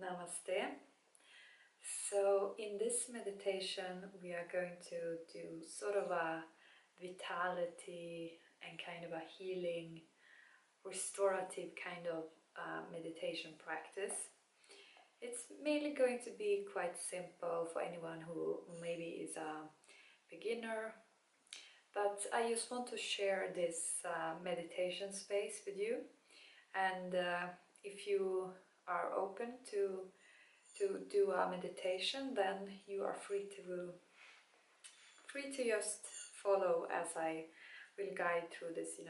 Namaste. So in this meditation we are going to do sort of a vitality and kind of a healing, restorative kind of meditation practice. It's mainly going to be quite simple for anyone who maybe is a beginner, but I just want to share this meditation space with you, and if you are open to do a meditation, then you are free to just follow as I will guide through this.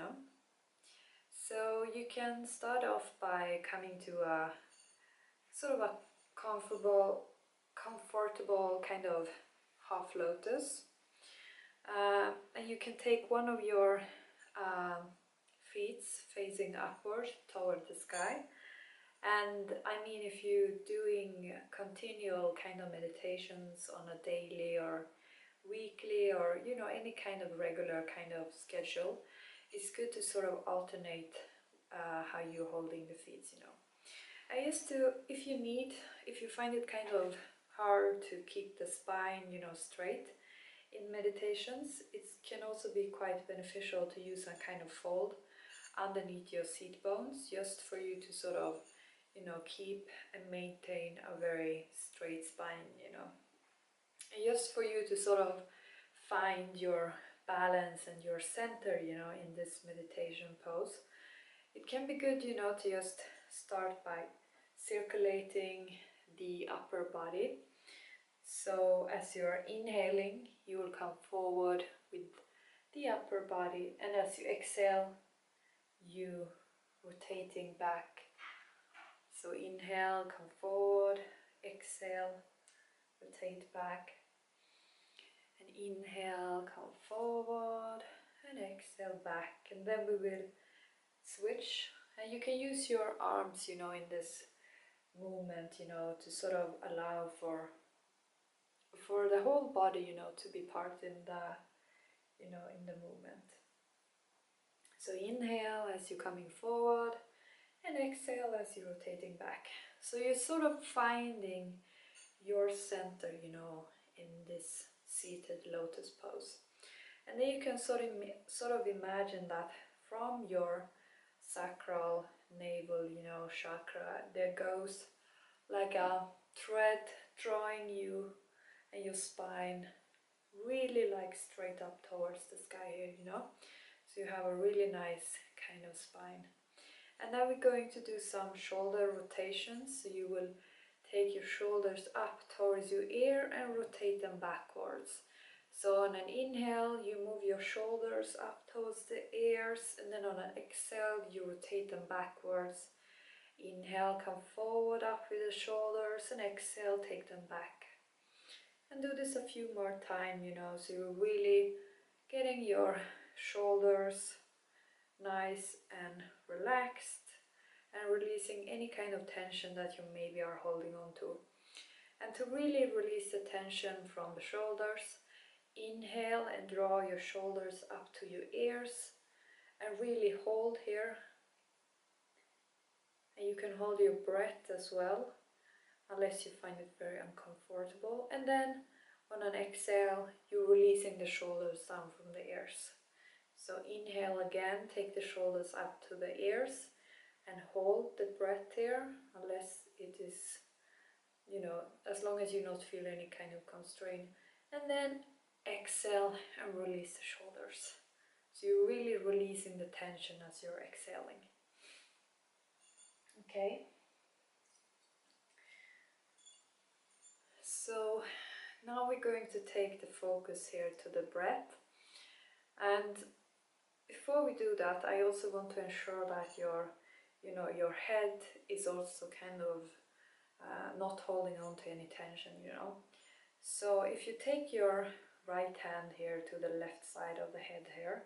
So you can start off by coming to a sort of a comfortable kind of half lotus, and you can take one of your feet facing upward toward the sky. And I mean, if you're doing continual kind of meditations on a daily or weekly or any kind of regular kind of schedule, it's good to sort of alternate how you're holding the feet. I used to, if you find it kind of hard to keep the spine straight in meditations, it can also be quite beneficial to use a kind of fold underneath your seat bones, just for you to sort of keep and maintain a very straight spine, and just for you to sort of find your balance and your center, in this meditation pose. It can be good, to just start by circulating the upper body. So as you're inhaling, you will come forward with the upper body, and as you exhale, you rotating back. So inhale, come forward, exhale, rotate back, and inhale, come forward, and exhale back. And then we will switch, and you can use your arms, in this movement, to sort of allow for the whole body, to be part in the movement. So inhale as you're coming forward, and exhale as you're rotating back. So you're sort of finding your center, in this seated lotus pose. And then you can sort of imagine that from your sacral navel, chakra, there goes like a thread drawing you and your spine really like straight up towards the sky here, So you have a really nice kind of spine. And now we're going to do some shoulder rotations. So you will take your shoulders up towards your ear and rotate them backwards. So on an inhale, you move your shoulders up towards the ears, and then on an exhale, you rotate them backwards. Inhale, come forward up with the shoulders, and exhale, take them back. And do this a few more times, so you're really getting your shoulders nice and relaxed, and releasing any kind of tension that you maybe are holding on to. And to really release the tension from the shoulders, inhale and draw your shoulders up to your ears, and really hold here. And you can hold your breath as well, unless you find it very uncomfortable. And then on an exhale, you're releasing the shoulders down from the ears. So inhale again, take the shoulders up to the ears, and hold the breath here, unless it is, as long as you not feel any kind of constraint. And then exhale and release the shoulders. So you're really releasing the tension as you're exhaling. Okay. So now we're going to take the focus here to the breath. And before we do that, I also want to ensure that your head is also kind of not holding on to any tension, So if you take your right hand here to the left side of the head here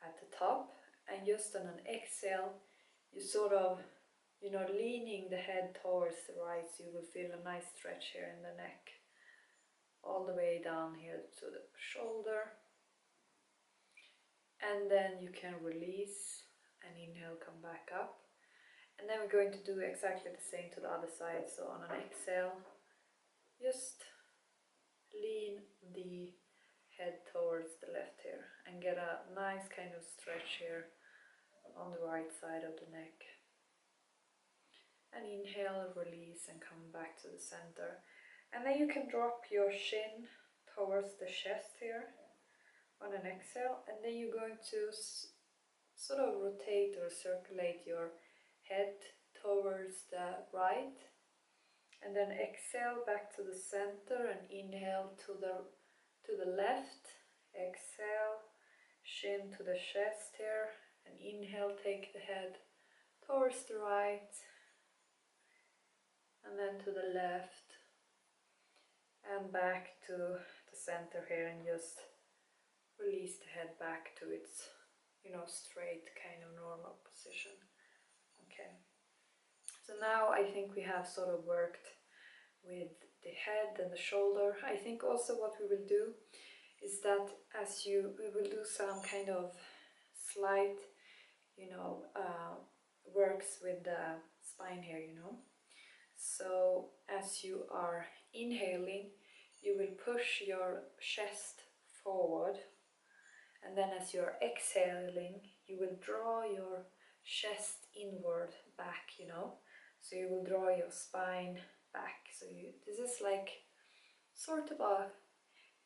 at the top, and just on an exhale, you sort of, leaning the head towards the right, so you will feel a nice stretch here in the neck, all the way down here to the shoulder. And then you can release and inhale, come back up. And then we're going to do exactly the same to the other side. So on an exhale, just lean the head towards the left here and get a nice kind of stretch here on the right side of the neck. And inhale, release, and come back to the center. And then you can drop your shin towards the chest here on an exhale, and then you're going to sort of rotate or circulate your head towards the right, and then exhale back to the center and inhale to the left. Exhale, shin to the chest here, and inhale, take the head towards the right, and then to the left, and back to the center here, and just release the head back to its, straight kind of normal position. Okay. So now I think we have sort of worked with the head and the shoulder. I think also what we will do is that we will do some kind of slight, works with the spine here, So as you are inhaling, you will push your chest forward, and then as you're exhaling, you will draw your chest inward back, So you will draw your spine back. So this is like sort of a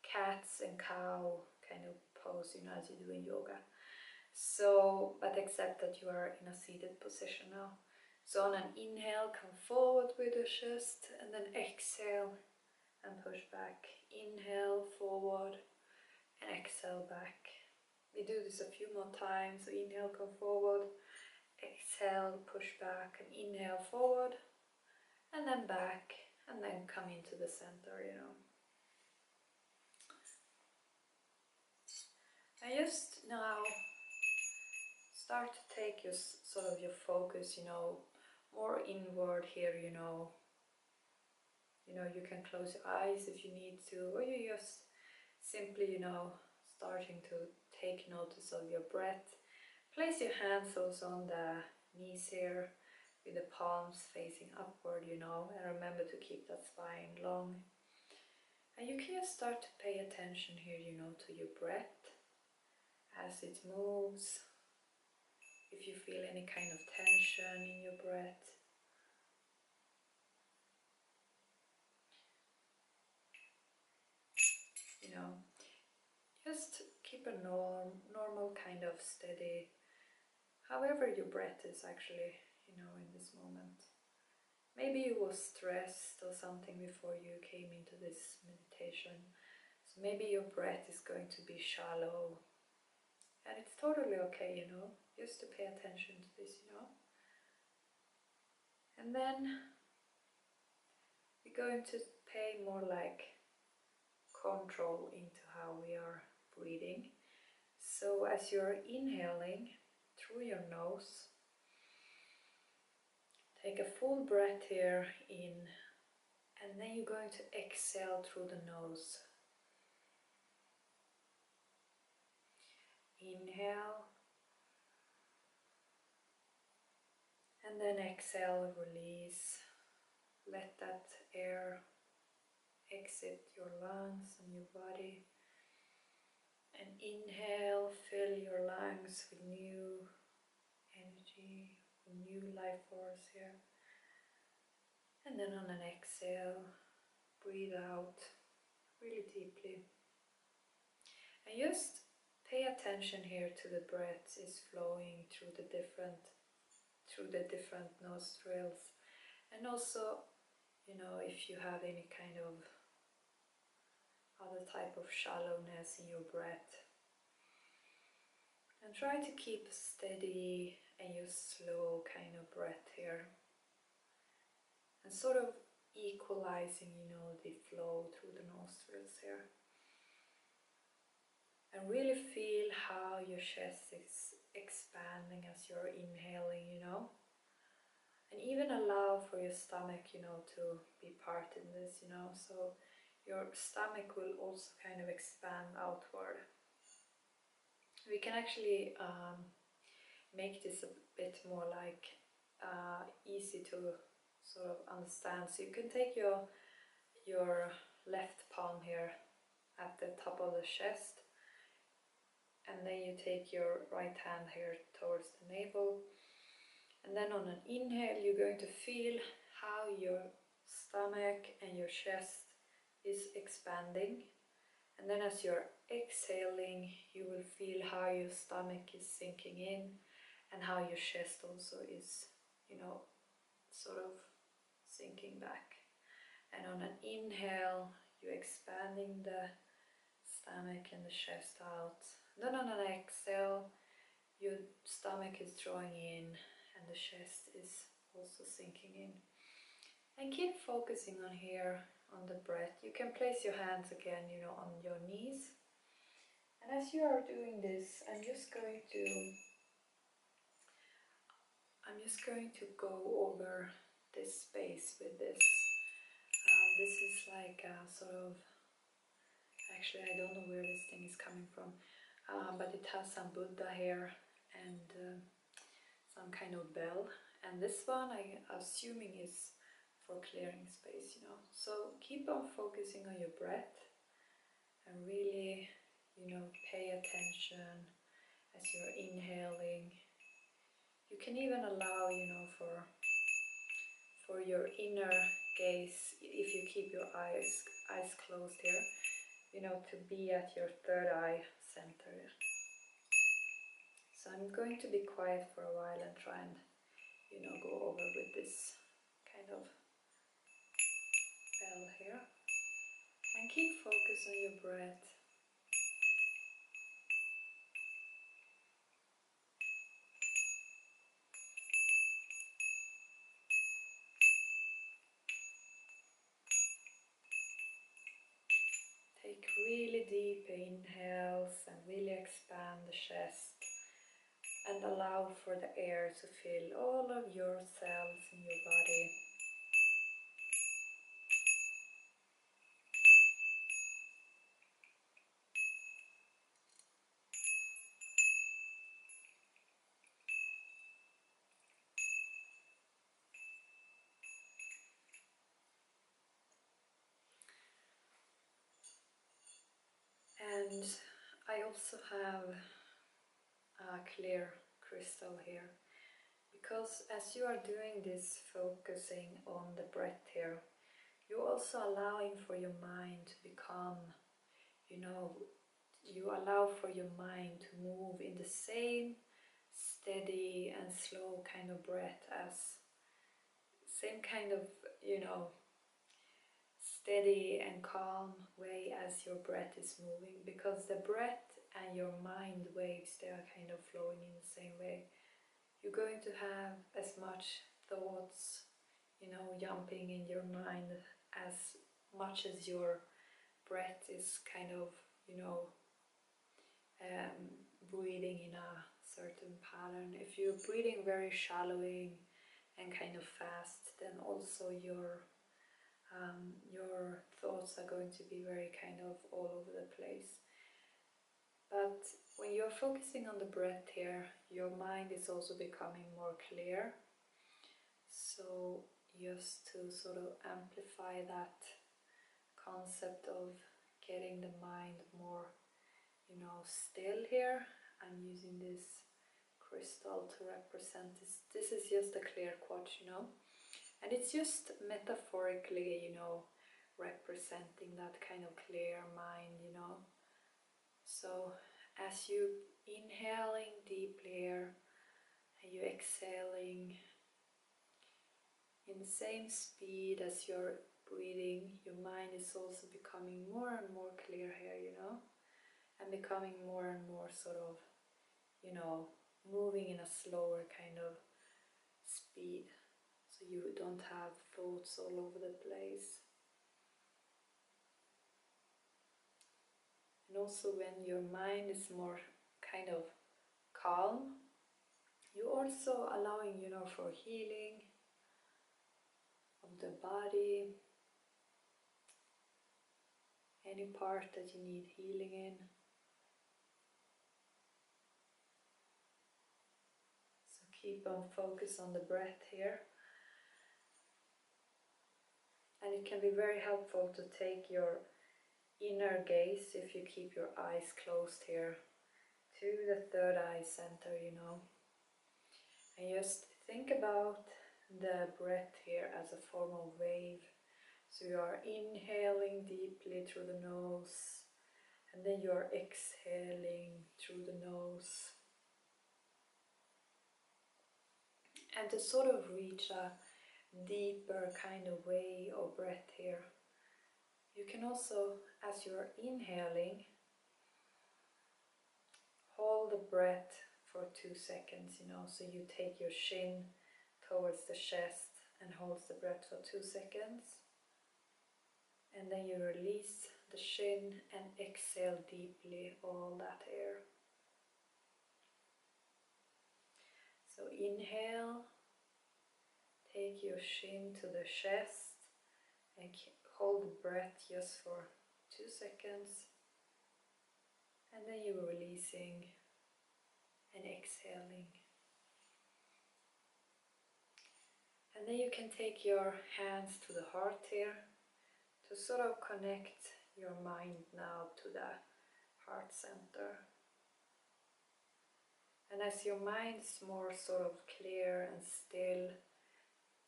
cats and cow kind of pose, as you do in yoga. So, but except that you are in a seated position now. So on an inhale, come forward with the chest, and then exhale and push back. Inhale, forward, and exhale back. We do this a few more times. So inhale, come forward, exhale, push back, and inhale forward, and then back, and then come into the center, And just now start to take your sort of your focus, more inward here, you can close your eyes if you need to, or you just simply, starting to take notice of your breath. Place your hands also on the knees here with the palms facing upward, and remember to keep that spine long. And you can just start to pay attention here, to your breath as it moves. If you feel any kind of tension in your breath. Just keep a normal kind of steady, however your breath is actually, in this moment. Maybe you were stressed or something before you came into this meditation. So maybe your breath is going to be shallow. And it's totally okay, just to pay attention to this, And then we're going to pay more like control into how we are breathing. So as you're inhaling through your nose, take a full breath here in, and then you're going to exhale through the nose. Inhale, and then exhale, release. Let that air exit your lungs and your body. And inhale, fill your lungs with new energy, with new life force here. And then on an exhale, breathe out really deeply. And just pay attention here to the breath is flowing through the different nostrils. And also, if you have any kind of other type of shallowness in your breath. And try to keep a steady and your slow kind of breath here. And sort of equalizing, the flow through the nostrils here. And really feel how your chest is expanding as you're inhaling, And even allow for your stomach, to be part in this, So your stomach will also kind of expand outward. We can actually make this a bit more like easy to sort of understand. So you can take your left palm here at the top of the chest, and then you take your right hand here towards the navel, and then on an inhale you're going to feel how your stomach and your chest is expanding, and then as you're exhaling you will feel how your stomach is sinking in and how your chest also is, you know, sort of sinking back. And on an inhale you're expanding the stomach and the chest out. Then on an exhale your stomach is drawing in and the chest is also sinking in. And keep focusing on here, on the breath. You can place your hands again, you know, on your knees. And as you are doing this, I'm just going to go over this space with this. This is like a sort of, actually I don't know where this thing is coming from, but it has some Buddha here and some kind of bell. And this one I'm assuming is for clearing space, you know. So keep on focusing on your breath and really, you know, pay attention as you're inhaling. You can even allow, you know, for your inner gaze, if you keep your eyes closed here, you know, to be at your third eye center. So I'm going to be quiet for a while and try and, you know, go over with this kind of bell here. And keep focus on your breath. Take really deep inhales and really expand the chest. And allow for the air to fill all of your cells in your body. And I also have a clear crystal here, because as you are doing this focusing on the breath here, you're also allowing for your mind to become, you know, you allow for your mind to move in the same steady and slow kind of breath, as same kind of, you know, steady and calm way as your breath is moving, because the breath and your mind waves, they are kind of flowing in the same way. You're going to have as much thoughts, you know, jumping in your mind as much as your breath is kind of, you know, breathing in a certain pattern. If you're breathing very shallowing and kind of fast, then also your thoughts are going to be very kind of all over the place. But when you're focusing on the breath here, your mind is also becoming more clear. So just to sort of amplify that concept of getting the mind more, you know, still here, I'm using this crystal to represent this. This is just a clear quartz, you know, and it's just metaphorically, you know, representing that kind of clear mind, you know. So as you inhaling deeply here and you exhaling in the same speed as you're breathing, your mind is also becoming more and more clear here, you know, and becoming more and more sort of, you know, moving in a slower kind of speed, so you don't have thoughts all over the place. And also when your mind is more kind of calm, you're also allowing, you know, for healing of the body, any part that you need healing in. So keep on focus on the breath here. And it can be very helpful to take your inner gaze, if you keep your eyes closed here, to the third eye center, you know. And just think about the breath here as a form of wave. So you are inhaling deeply through the nose, and then you are exhaling through the nose. And to sort of reach a deeper kind of way of breath here, you can also, as you are inhaling, hold the breath for 2 seconds, you know. So you take your chin towards the chest and holds the breath for 2 seconds. And then you release the chin and exhale deeply all that air. So inhale, take your chin to the chest and hold the breath just for 2 seconds. And then you're releasing and exhaling. And then you can take your hands to the heart here to sort of connect your mind now to the heart center. And as your mind is more sort of clear and still,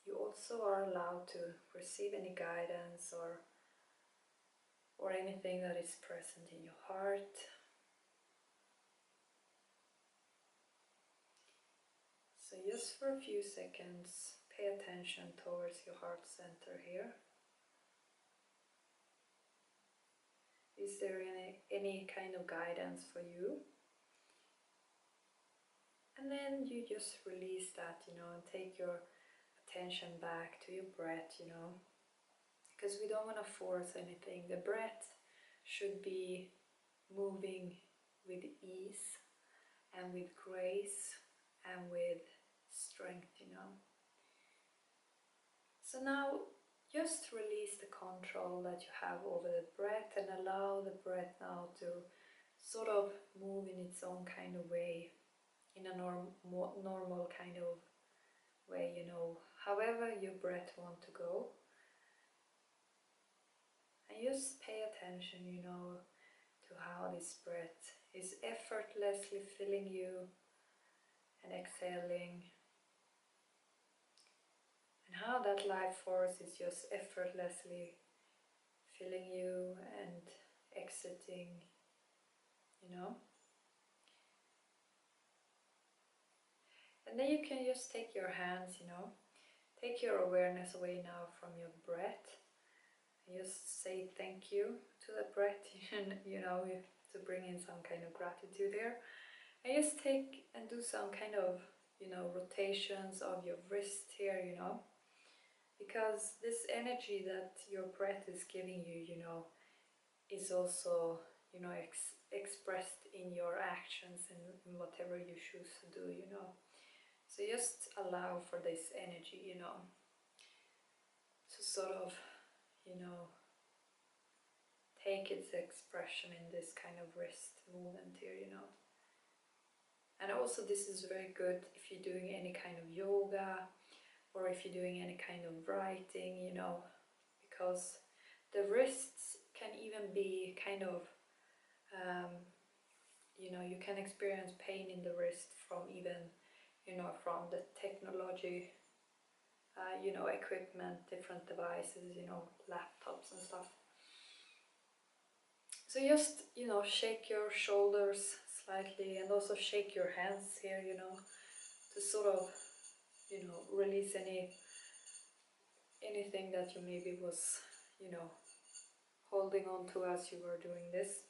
you also are allowed to receive any guidance or anything that is present in your heart. So just for a few seconds, pay attention towards your heart center here. Is there any kind of guidance for you? And then you just release that, you know, and take your attention back to your breath, you know, because we don't want to force anything. The breath should be moving with ease and with grace and with strength, you know. So now just release the control that you have over the breath and allow the breath now to sort of move in its own kind of way, in a normal kind of way, you know, however your breath wants to go. And just pay attention, you know, to how this breath is effortlessly filling you and exhaling, and how that life force is just effortlessly filling you and exiting, you know. And then you can just take your hands, you know, take your awareness away now from your breath and just say thank you to the breath, you know, to bring in some kind of gratitude there. And just take and do some kind of, you know, rotations of your wrist here, you know, because this energy that your breath is giving you, you know, is also, you know, expressed in your actions and in whatever you choose to do, you know. So just allow for this energy, you know, to sort of, you know, take its expression in this kind of wrist movement here, you know. And also this is very good if you're doing any kind of yoga or if you're doing any kind of writing, you know, because the wrists can even be kind of, you know, you can experience pain in the wrist from even, you know, from the technology, you know, equipment, different devices, you know, laptops and stuff. So just, you know, shake your shoulders slightly and also shake your hands here, you know, to sort of, you know, release anything that you maybe was, you know, holding on to as you were doing this.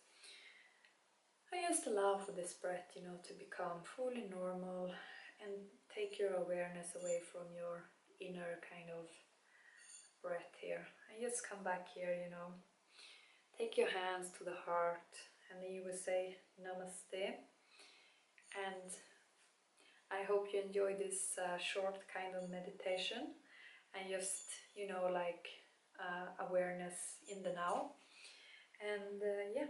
I just allow for this breath, you know, to become fully normal and take your awareness away from your inner kind of breath here. And just come back here, you know, take your hands to the heart and then you will say Namaste. And I hope you enjoy this short kind of meditation and just, you know, like awareness in the now. And yeah,